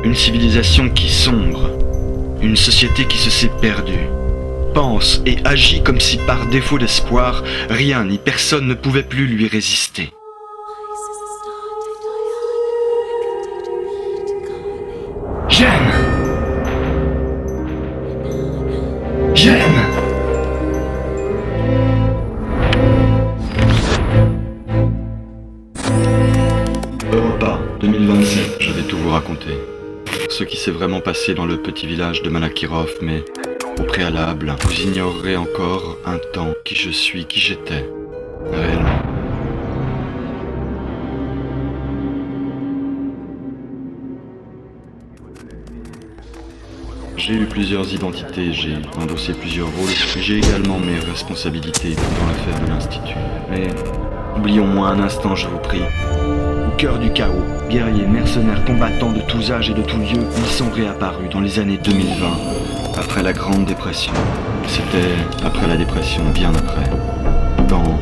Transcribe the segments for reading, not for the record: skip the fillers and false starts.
Une civilisation qui sombre. Une société qui se sait perdue. Pense et agit comme si par défaut d'espoir, rien ni personne ne pouvait plus lui résister. J'aime. Europa 2027, je vais tout vous raconter. Ce qui s'est vraiment passé dans le petit village de Malakirov, mais au préalable, vous ignorerez encore un temps qui je suis, qui j'étais, réellement. J'ai eu plusieurs identités, j'ai endossé plusieurs rôles, et j'ai également mes responsabilités dans l'affaire de l'Institut. Mais oublions-moi un instant, je vous prie. Au cœur du chaos, guerriers, mercenaires, combattants de tous âges et de tous lieux, ils sont réapparus dans les années 2020, après la Grande Dépression. C'était après la dépression, bien après. Dans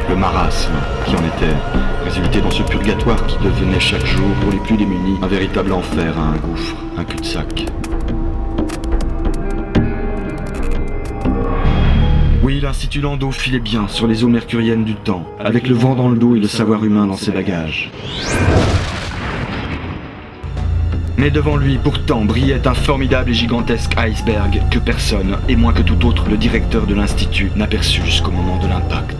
le marasme qui en était, résultait dans ce purgatoire qui devenait chaque jour, pour les plus démunis, un véritable enfer, un gouffre, un cul-de-sac. Oui, l'Institut Landau filait bien sur les eaux mercuriennes du temps, avec le vent dans le dos et le savoir humain dans ses bagages. Mais devant lui, pourtant, brillait un formidable et gigantesque iceberg que personne, et moins que tout autre le directeur de l'Institut, n'aperçut jusqu'au moment de l'impact.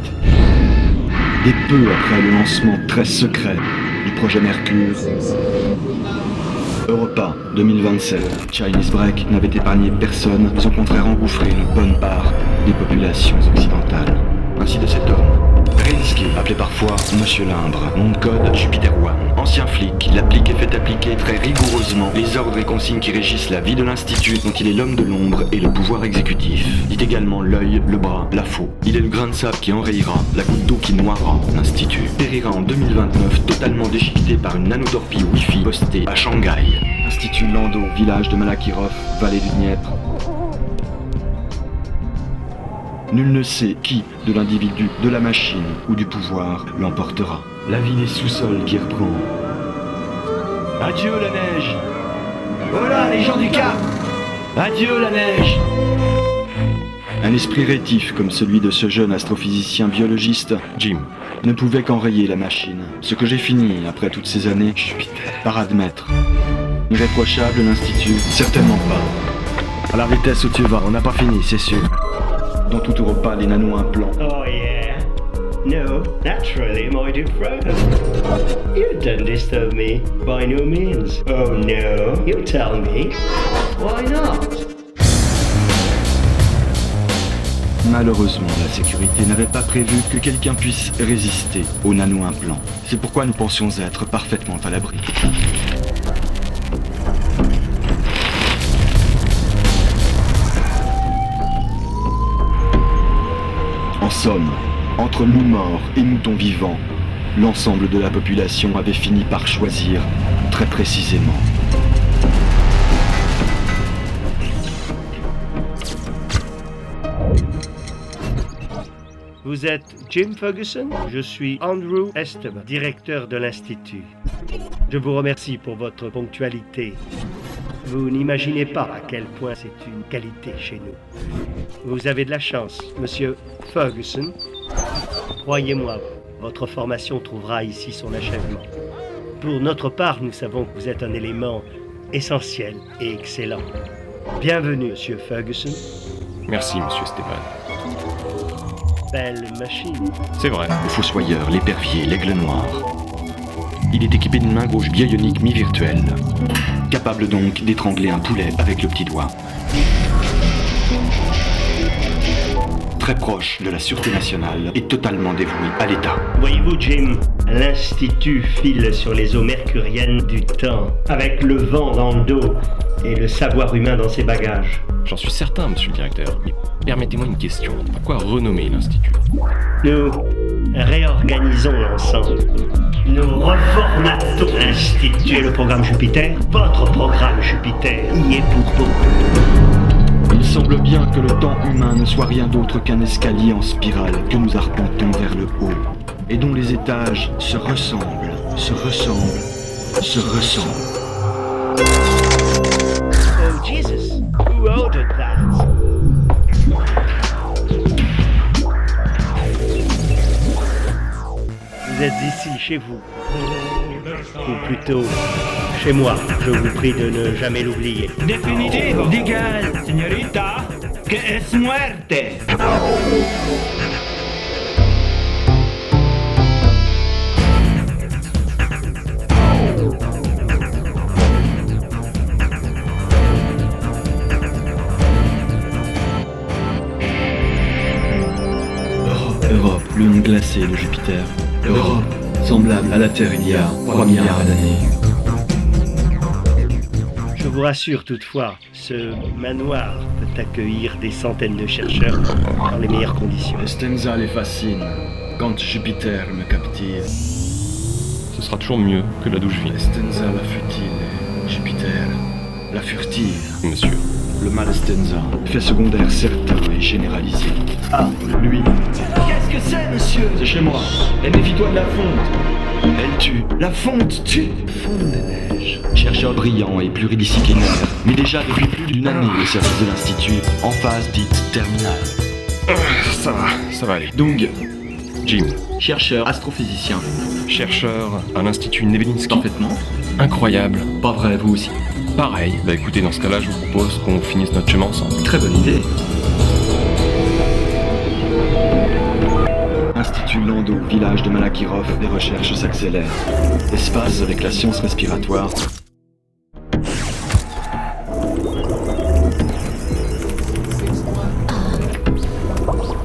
Et peu après le lancement très secret du projet Mercure, Europa 2027, Chinese Break n'avait épargné personne, mais au contraire engouffré une bonne part des populations occidentales. Ainsi de cet homme, Rinsky, appelé parfois Monsieur Limbre, nom de code Jupiter One, ancien flic, il applique et fait appliquer très rigoureusement les ordres et consignes qui régissent la vie de l'Institut, dont il est l'homme de l'ombre et le pouvoir exécutif. Dit également l'œil, le bras, la faux. Il est le grain de sable qui enrayera, la goutte d'eau qui noiera l'Institut. Périra en 2029, totalement déchiqueté par une nanodorpie Wi-Fi postée à Shanghai. Institut Landau, village de Malakirov, vallée du Dniepr. Nul ne sait qui, de l'individu, de la machine ou du pouvoir, l'emportera. La vie des sous-sols qui reprend. Adieu la neige! Voilà les gens du Cap! Adieu la neige! Un esprit rétif comme celui de ce jeune astrophysicien biologiste, Jim, ne pouvait qu'enrayer la machine. Ce que j'ai fini, après toutes ces années, par admettre. Irréprochable l'Institut? Certainement pas. À la vitesse où tu vas, on n'a pas fini, c'est sûr. Dans tout Europa, les nano-implants. Oh yeah. No, naturally, my dear friend. You don't disturb me, by no means. Oh no, you tell me. Why not? Malheureusement, la sécurité n'avait pas prévu que quelqu'un puisse résister aux nano-implants. C'est pourquoi nous pensions être parfaitement à l'abri. En somme, entre nous morts et moutons vivants, l'ensemble de la population avait fini par choisir très précisément. Vous êtes Jim Ferguson? Je suis Andrew Esteban, directeur de l'Institut. Je vous remercie pour votre ponctualité. Vous n'imaginez pas à quel point c'est une qualité chez nous. Vous avez de la chance, monsieur Ferguson. Croyez-moi, votre formation trouvera ici son achèvement. Pour notre part, nous savons que vous êtes un élément essentiel et excellent. Bienvenue, monsieur Ferguson. Merci, monsieur Stéphane. Belle machine. C'est vrai. Le fossoyeur, l'épervier, l'aigle noir. Il est équipé d'une main gauche bionique mi-virtuelle, capable donc d'étrangler un poulet avec le petit doigt. Très proche de la sûreté nationale et totalement dévoué à l'État. Voyez-vous, Jim, l'Institut file sur les eaux mercuriennes du temps, avec le vent dans le dos et le savoir humain dans ses bagages. J'en suis certain, monsieur le directeur. Mais permettez-moi une question. À quoi renommer l'Institut? Nous réorganisons l'ensemble. Nous reformatons l'Institut et le programme Jupiter. Votre programme Jupiter y est pour beaucoup. Il semble bien que le temps humain ne soit rien d'autre qu'un escalier en spirale que nous arpentons vers le haut, et dont les étages se ressemblent, se ressemblent, se ressemblent. Oh Jesus, who ordered that? Vous êtes ici, chez vous. Ou plutôt, chez moi. Je vous prie de ne jamais l'oublier. Definitivo, diga, señorita, que es muerte. Europe, le monde glacé de Jupiter. Europe, semblable à la Terre il y a 3 milliards d'années. Je vous rassure toutefois, ce manoir peut accueillir des centaines de chercheurs dans les meilleures conditions. Estenza les fascine. Quand Jupiter me captive. Ce sera toujours mieux que la douche vide. Estenza la futile et Jupiter la furtive. Monsieur. Le mal Estenza, fait secondaire certain et généralisé. Ah, lui. Qu'est-ce que c'est, monsieur? C'est chez moi. Et méfie-toi de la fonte. Elle tue. La fonte tue. Fonte des neiges. Chercheur brillant et pluridisciplinaire, mais déjà depuis plus d'une année au service de l'Institut, en phase dite terminale. Ça va aller. Doug, Jim, chercheur astrophysicien. chercheur à l'Institut Nebelinsky. Parfaitement. Incroyable. Pas vrai, vous aussi. Pareil. Bah écoutez, dans ce cas-là, je vous propose qu'on finisse notre chemin ensemble. Très bonne idée. Institut Landau, village de Malakirov, les recherches s'accélèrent. Espace avec la science respiratoire.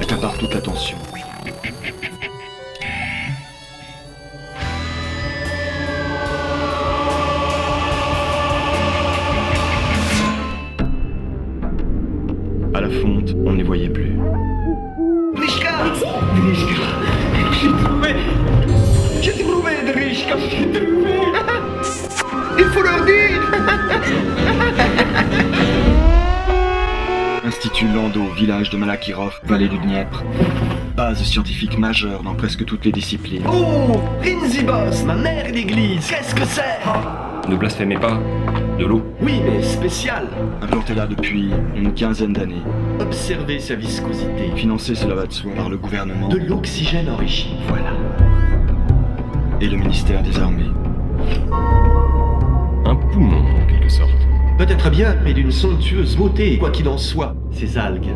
Accapare toute l'attention. À la fonte, on ne les voyait plus. Drishka! J'ai trouvé, Drishka, j'ai trouvé. Il faut leur dire. Institut Landau, village de Malakirov, vallée du Dniepr. Base scientifique majeure dans presque toutes les disciplines. Oh, Rinzibos, ma mère d'église, qu'est-ce que c'est? Ne blasphémez pas. De l'eau. Oui, mais spécial. Implanté là depuis une quinzaine d'années. Observez sa viscosité. Financé, cela va de soi, par le gouvernement. De l'oxygène enrichi. Voilà. Et le ministère des Armées. Un poumon, en quelque sorte. Peut-être bien, mais d'une somptueuse beauté, quoi qu'il en soit. Ces algues.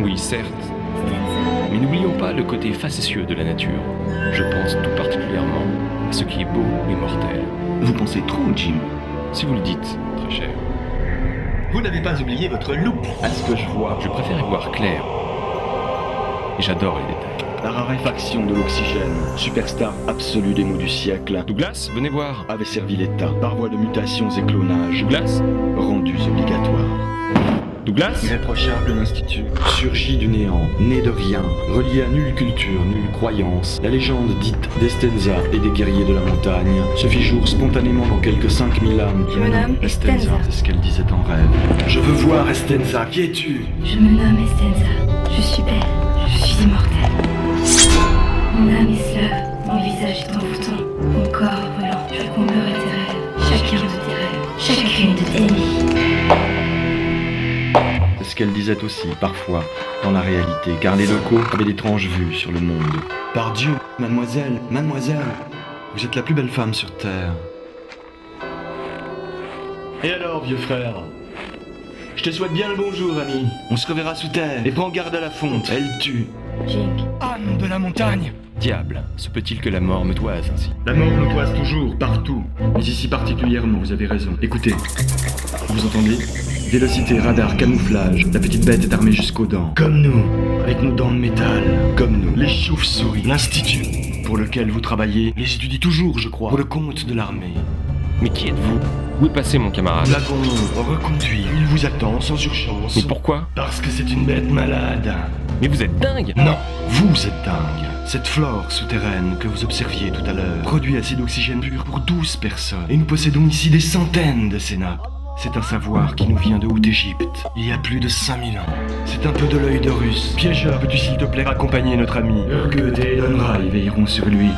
Oui, certes. Mais n'oublions pas le côté facétieux de la nature. Je pense tout particulièrement à ce qui est beau et mortel. Vous pensez trop, Jim. Si vous le dites, très cher. Vous n'avez pas oublié votre loupe, à ce que je vois. Je préfère y voir clair. Et j'adore les détails. La raréfaction de l'oxygène, superstar absolue des mots du siècle, Douglas, venez voir. avait servi l'État par voie de mutations et clonages Douglas rendus obligatoires. Douglas Irréprochable l'institut, surgit du néant, né de rien, relié à nulle culture, nulle croyance. La légende dite d'Estenza et des guerriers de la montagne se fit jour spontanément dans quelques 5000 âmes. Je me nomme Estenza. C'est ce qu'elle disait en rêve. Je veux voir Estenza, qui es-tu? Je me nomme Estenza. Je suis belle. Je suis immortelle. Mon âme est slave. Mon visage est envoûtant. Mon corps est brûlant. Je comblerai tes rêves. Chacun de tes rêves. Chacune de tes nuits. C'est ce qu'elle disait aussi, parfois, dans la réalité, car les locaux avaient d'étranges vues sur le monde. Par Dieu, mademoiselle, mademoiselle, vous êtes la plus belle femme sur Terre. Et alors, vieux frère? Je te souhaite bien le bonjour, ami. On se reverra sous terre. Et prends garde à la fonte, elle tue. Jink. Âme de la montagne. Diable, se peut-il que la mort me toise ainsi? La mort nous toise toujours, partout. Mais ici particulièrement, vous avez raison. Écoutez, vous entendez? Vélocité, radar, camouflage. La petite bête est armée jusqu'aux dents. Comme nous, avec nos dents de métal. Comme nous, les chauves-souris. L'Institut, pour lequel vous travaillez, les étudie toujours, je crois, pour le compte de l'armée. Mais qui êtes-vous? Où est passé mon camarade? Nous l'avons reconduit. Il vous attend sans urgence. Mais pourquoi? Parce que c'est une bête malade. Mais vous êtes dingue! Non, vous êtes dingue. Cette flore souterraine que vous observiez tout à l'heure produit assez d'oxygène pur pour 12 personnes. Et nous possédons ici des centaines de ces nappes. C'est un savoir qui nous vient de Haute-Égypte, il y a plus de 5000 ans. C'est un peu de l'œil de Russe. Piégeur, peux-tu s'il te plaît accompagner notre ami? Urgute et Donra y veilleront sur lui.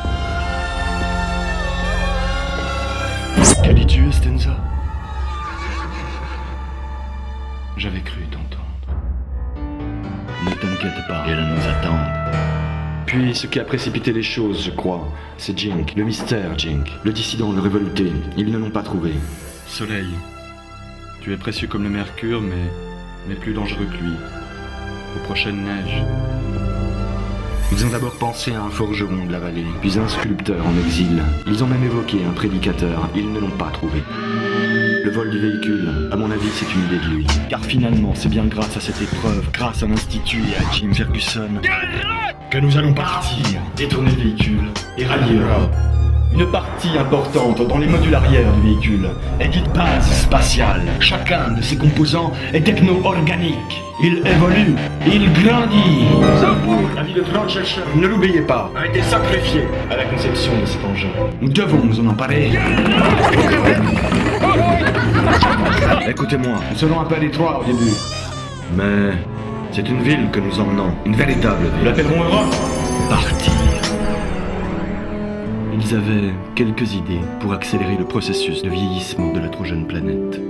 Tu l'as tué, Stenza? J'avais cru t'entendre. Ne t'inquiète pas, elle nous attend. Puis, ce qui a précipité les choses, je crois, c'est Jink, le mystère Jink, le dissident, le révolté. Ils ne l'ont pas trouvé. Soleil, tu es précieux comme le mercure, mais plus dangereux que lui. Aux prochaines neiges. Ils ont d'abord pensé à un forgeron de la vallée, puis un sculpteur en exil. Ils ont même évoqué un prédicateur, ils ne l'ont pas trouvé. Le vol du véhicule, à mon avis, c'est une idée de lui. Car finalement, c'est bien grâce à cette épreuve, grâce à l'Institut et à Jim Ferguson, que nous allons partir, détourner le véhicule et rallier Europe. Une partie importante dans les modules arrière du véhicule est dite base spatiale. Chacun de ses composants est techno-organique. Il évolue, il grandit. La vie de Tranchester, ne l'oubliez pas, a été sacrifiée à la conception de cet engin. Nous devons nous en emparer. Écoutez-moi, nous serons un peu à l'étroit au début. Mais c'est une ville que nous emmenons, une véritable ville. Nous l'appellerons Europe. Partir. Ils avaient quelques idées pour accélérer le processus de vieillissement de la trop jeune planète.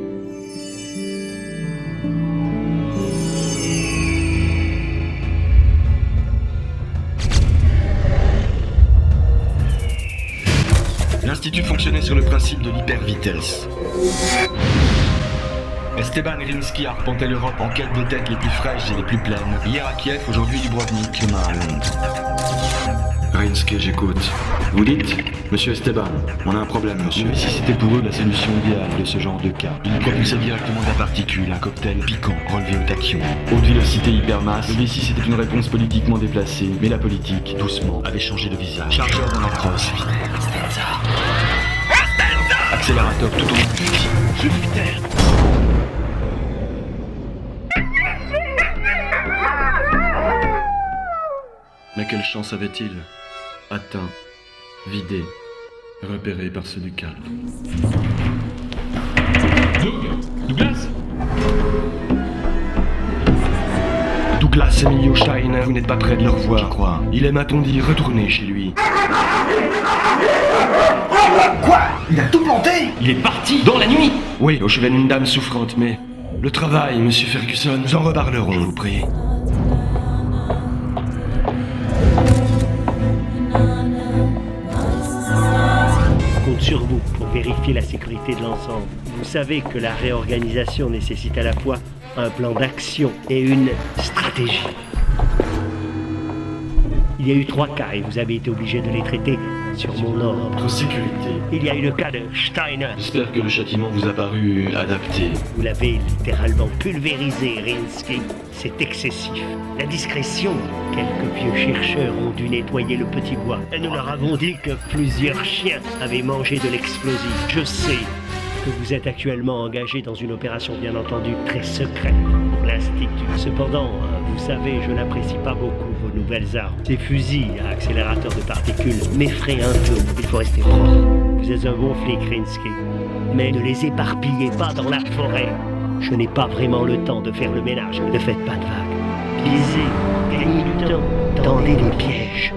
L'Institut fonctionnait sur le principe de l'hypervitesse. Esteban Rinsky arpentait l'Europe en quête des têtes les plus fraîches et les plus pleines. Hier à Kiev, aujourd'hui Dubrovnik, demain à Londres. Rinsky, j'écoute. Vous dites, monsieur Esteban, on a un problème, monsieur. Mais si c'était pour eux la solution idéale de ce genre de cas, ils propulsaient directement de la particule, un cocktail piquant, relevé au tachyon. Haute vélocité hypermasse, le V6 c'était une réponse politiquement déplacée, mais la politique, doucement, avait changé de visage. Chargeur dans la crosse. Accélérateur tout au long du fusil. Jupiter. Mais quelle chance avait-il? Atteint, vidé, repéré par ceux du calme. Douglas? Douglas Emilio Shine, vous n'êtes pas près de le revoir, je crois. Il est, m'a-t-on dit, retourné chez lui. Quoi? Il a tout planté? Il est parti dans la nuit. Oui, au chevet d'une dame souffrante, mais... Le travail, monsieur Ferguson, nous en reparlerons, je vous prie. Compte sur vous pour vérifier la sécurité de l'ensemble. Vous savez que la réorganisation nécessite à la fois un plan d'action et une stratégie. Il y a eu 3 cas et vous avez été obligé de les traiter sur mon ordre. Votre sécurité. Il y a eu le cas de Steiner. J'espère que le châtiment vous a paru adapté. Vous l'avez littéralement pulvérisé, Rinsky. C'est excessif. La discrétion. Quelques vieux chercheurs ont dû nettoyer le petit bois. Et nous leur avons dit que plusieurs chiens avaient mangé de l'explosif. Je sais que vous êtes actuellement engagé dans une opération bien entendu très secrète pour l'Institut. Cependant, vous savez, je n'apprécie pas beaucoup vos nouvelles armes. Ces fusils à accélérateur de particules m'effraient un peu. Il faut rester propre. Vous êtes un bon flic, Rinsky. Mais ne les éparpillez pas dans la forêt. Je n'ai pas vraiment le temps de faire le ménage. Ne faites pas de vagues. Lisez, gagnez du temps, tendez des pièges.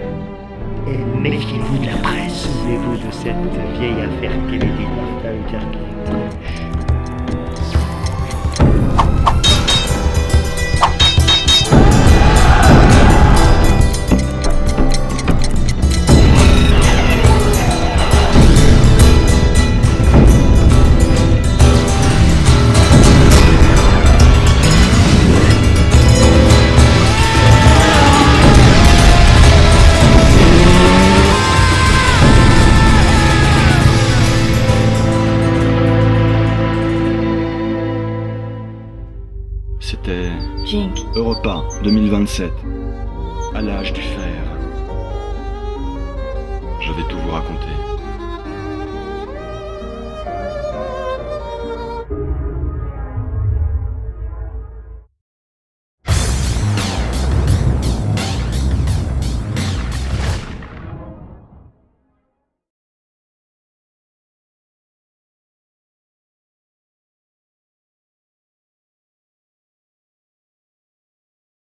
Et méfiez-vous de la presse. Souvenez-vous de cette vieille affaire Kennedy Martin Luther King. C'était Jink, Europa 2027, à l'âge du fer. Je vais tout vous raconter.